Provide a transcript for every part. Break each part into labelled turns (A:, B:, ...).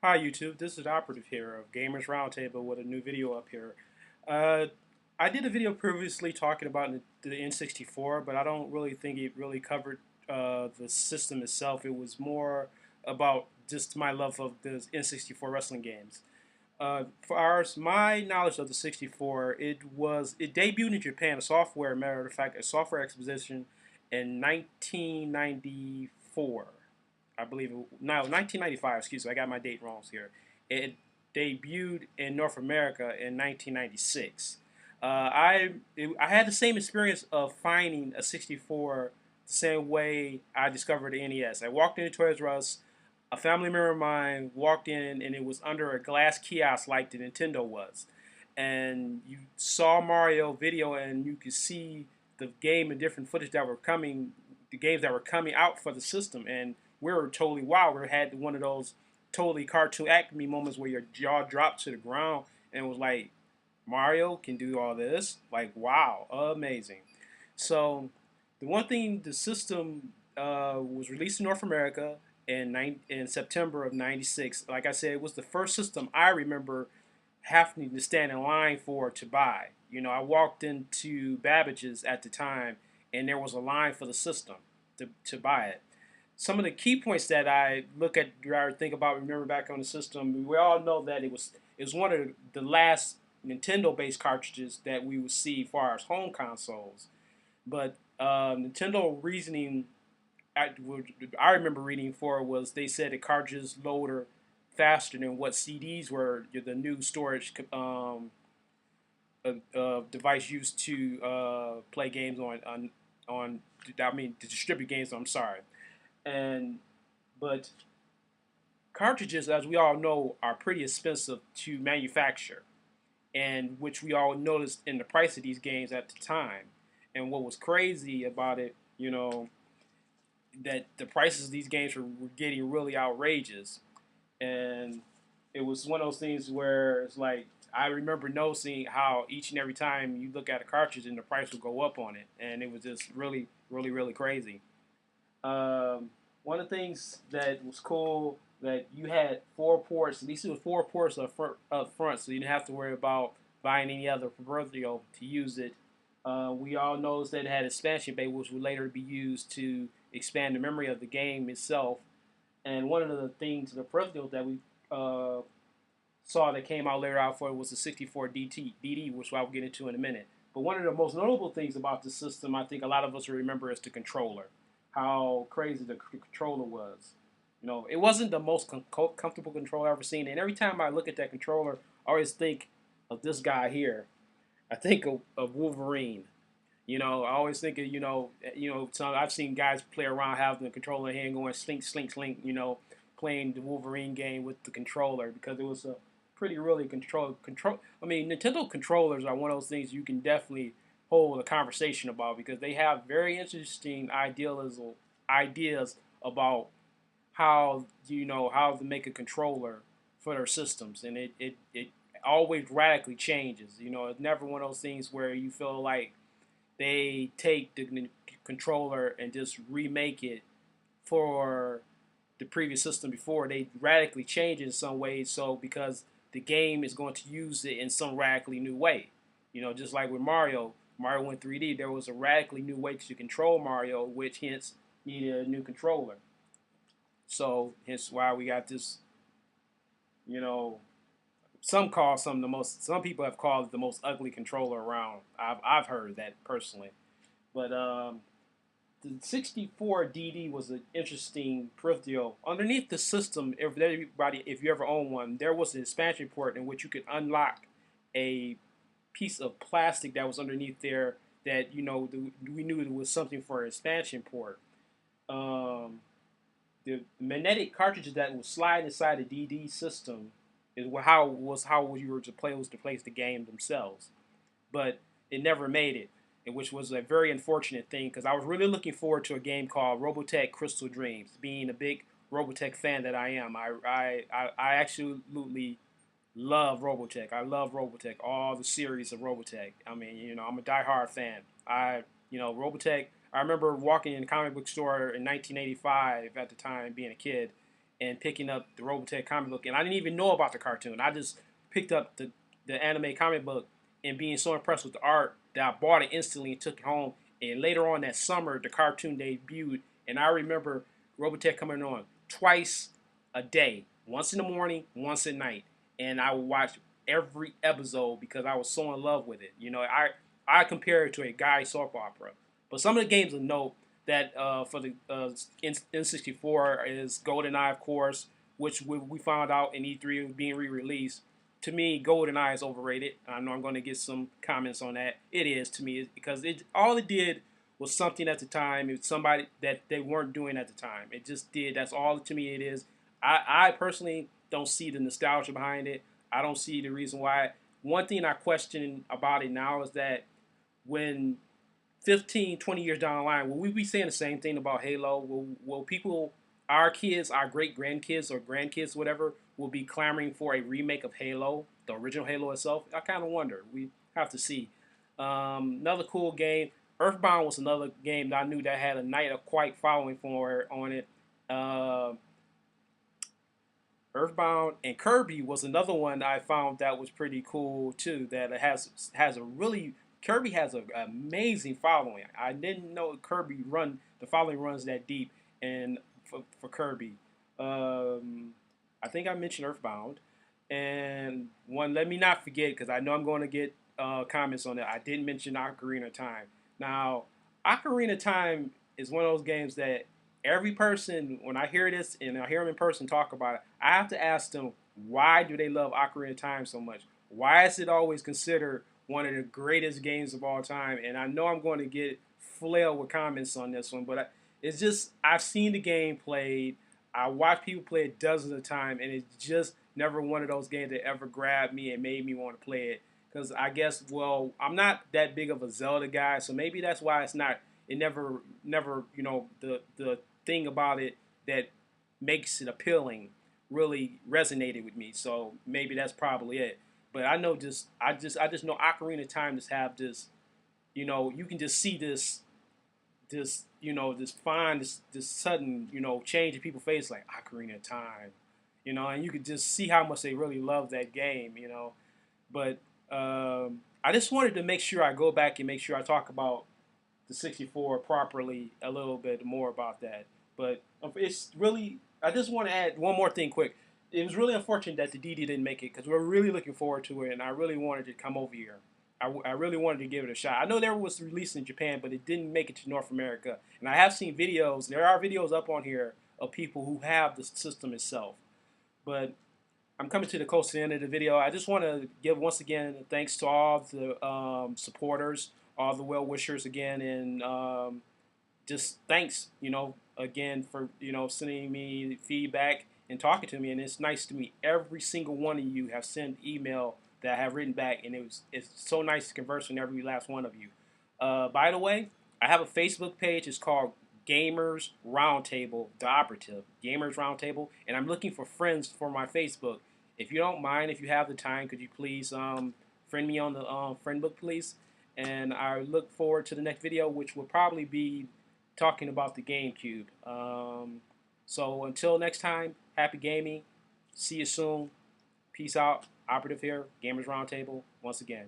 A: Hi YouTube, this is Operative here of Gamers Roundtable with a new video up here. Uh, I did a video previously talking about the N64, but I don't really think it really covered the system itself. It was more about just my love of the N64 wrestling games. My knowledge of the 64, it debuted in Japan, a software matter of fact, a software exposition in 1994. I believe it, no 1995. Excuse me, I got my date wrong here. It debuted in North America in 1996. I had the same experience of finding a 64 the same way I discovered the NES. I walked into Toys R Us. A family member of mine walked in, and it was under a glass kiosk like the Nintendo was. And you saw Mario video, and you could see the game and different footage that were coming, the games that were coming out for the system. And we were totally wild. We had one of those totally cartoon acme moments where your jaw dropped to the ground and it was like, Mario can do all this? Like, wow, amazing. So, the one thing, the system was released in North America in September of '96. Like I said, it was the first system I remember having to stand in line for to buy. You know, I walked into Babbage's at the time, and there was a line for the system to buy it. Some of the key points that I look at, or think about, remember back on the system, we all know that it was one of the last Nintendo-based cartridges that we would see as far as home consoles. But Nintendo reasoning, I remember reading for was they said the cartridges loader faster than what CDs were, the new storage device used to play games on. I mean, to distribute games. I'm sorry, and but cartridges, as we all know, are pretty expensive to manufacture, and which we all noticed in the price of these games at the time. And what was crazy about it, that the prices of these games were getting really outrageous, and it was one of those things where it's like I remember noticing how each and every time you look at a cartridge and the price would go up on it, and it was just really, really, really crazy. One of the things that was cool that you had four ports. At least it was four ports up front, so you didn't have to worry about buying any other peripheral to use it. We all know that it had expansion bay, which would later be used to expand the memory of the game itself. And one of the things, the peripheral that we saw that came out later out for it was the 64 DD, which I'll get into in a minute. But one of the most notable things about the system, I think a lot of us remember, is the controller. How crazy the controller was. You know, it wasn't the most comfortable controller I've ever seen. And every time I look at that controller, I always think of this guy here. I think of Wolverine. You know, I always think of So I've seen guys play around, have the controller in hand, going slink, slink, slink. Playing the Wolverine game with the controller because it was a pretty really control. I mean, Nintendo controllers are one of those things you can definitely hold a conversation about because they have very interesting ideas about how to make a controller for their systems, and it always radically changes. It's never one of those things where you feel like they take the controller and just remake it for the previous system before. They radically change it in some ways, so because the game is going to use it in some radically new way. Just like with Mario went 3D, there was a radically new way to control Mario, which hence needed a new controller. So hence why we got this, you know, some people have called it the most ugly controller around. I've heard that personally. But the 64 DD was an interesting peripheral. Underneath the system, if you ever own one, there was an expansion port in which you could unlock a piece of plastic that was underneath there that we knew it was something for an expansion port. Um, the magnetic cartridges that would slide inside the DD system is how you were to play was to place the game themselves, but it never made it, which was a very unfortunate thing because I was really looking forward to a game called Robotech Crystal Dreams. Being a big Robotech fan that I am, I absolutely love Robotech. I love Robotech, all the series of Robotech. I mean, I'm a diehard fan. Robotech. I remember walking in a comic book store in 1985 at the time, being a kid, and picking up the Robotech comic book, and I didn't even know about the cartoon. I just picked up the anime comic book and being so impressed with the art that I bought it instantly and took it home. And later on that summer, the cartoon debuted, and I remember Robotech coming on twice a day, once in the morning, once at night, and I would watch every episode because I was so in love with it. You know, I compare it to a guy soap opera. But some of the games of note that for the N64 is GoldenEye, of course, which we found out in E3 being re-released. To me, GoldenEye is overrated. I know I'm going to get some comments on that. It is to me because all it did was something at the time. It was somebody that they weren't doing at the time. It just did. That's all to me it is. I personally don't see the nostalgia behind it. I don't see the reason why. One thing I question about it now is that when 15, 20 years down the line, will we be saying the same thing about Halo? Will people, our kids, our great grandkids or grandkids, whatever, will be clamoring for a remake of Halo, the original Halo itself? I kind of wonder. We have to see. Another cool game, Earthbound was another game that I knew that had a night of quite following for on it. Earthbound and Kirby was another one I found that was pretty cool too. That it has a really Kirby has an amazing following. I didn't know Kirby run the following runs that deep, and for Kirby, I think I mentioned Earthbound, and one let me not forget because I know I'm going to get comments on that. I didn't mention Ocarina of Time. Now, Ocarina of Time is one of those games that every person, when I hear this and I hear them in person talk about it, I have to ask them why do they love Ocarina of Time so much? Why is it always considered one of the greatest games of all time? And I know I'm going to get flailed with comments on this one, but it's just I've seen the game played. I watch people play it dozens of times, and it's just never one of those games that ever grabbed me and made me want to play it. Because I guess, well, I'm not that big of a Zelda guy, so maybe that's why it's not. It never, the thing about it that makes it appealing really resonated with me. So maybe that's probably it. But I know I just know Ocarina of Time just have this, you can just see this fine this sudden change in people's face like Ocarina of Time, and you could just see how much they really love that game. But I just wanted to make sure I go back and make sure I talk about the 64 properly a little bit more about that. But it's really, I just want to add one more thing quick. It was really unfortunate that the DD didn't make it because we are really looking forward to it, and I really wanted to come over here. I really wanted to give it a shot. I know there was released in Japan, but it didn't make it to North America. And I have seen videos. There are videos up on here of people who have the system itself. But I'm coming to the close to the end of the video. I just want to give once again thanks to all the supporters, all the well wishers again, and just thanks, again for sending me feedback and talking to me. And it's nice to meet every single one of you have sent email that I have written back, and it's so nice to converse with every last one of you. By the way, I have a Facebook page. It's called Gamers Roundtable, the operative Gamers Roundtable, and I'm looking for friends for my Facebook. If you don't mind, if you have the time, could you please friend me on the friend book, please? And I look forward to the next video, which will probably be talking about the GameCube. So until next time, happy gaming. See you soon. Peace out. Operative here, Gamers Roundtable. Once again,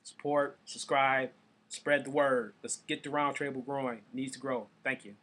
A: support, subscribe, spread the word. Let's get the roundtable growing. It needs to grow. Thank you.